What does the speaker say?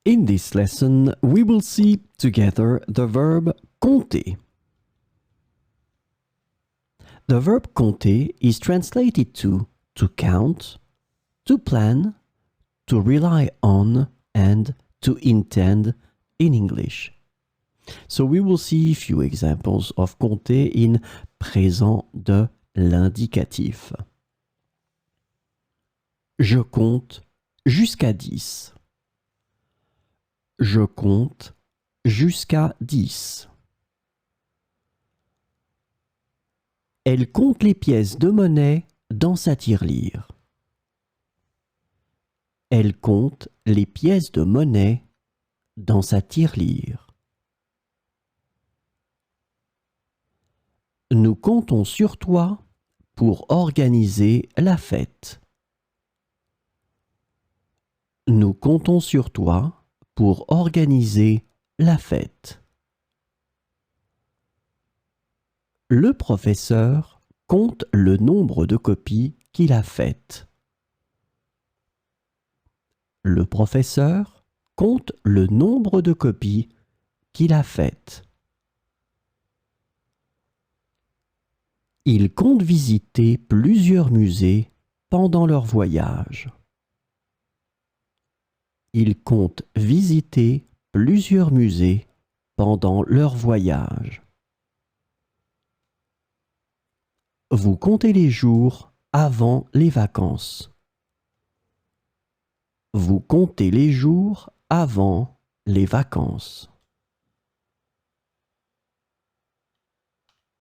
In this lesson, we will see together the verb compter. The verb compter is translated to count, to plan, to rely on, and to intend in English. So we will see a few examples of compter in présent de l'indicatif. Je compte jusqu'à 10. Je compte jusqu'à 10. Elle compte les pièces de monnaie dans sa tirelire. Elle compte les pièces de monnaie dans sa tirelire. Nous comptons sur toi pour organiser la fête. Nous comptons sur toi pour organiser la fête. Le professeur compte le nombre de copies qu'il a faites. Le professeur compte le nombre de copies qu'il a faites. Il compte visiter plusieurs musées pendant leur voyage. Il compte visiter plusieurs musées pendant leur voyage. Vous comptez les jours avant les vacances. Vous comptez les jours avant les vacances.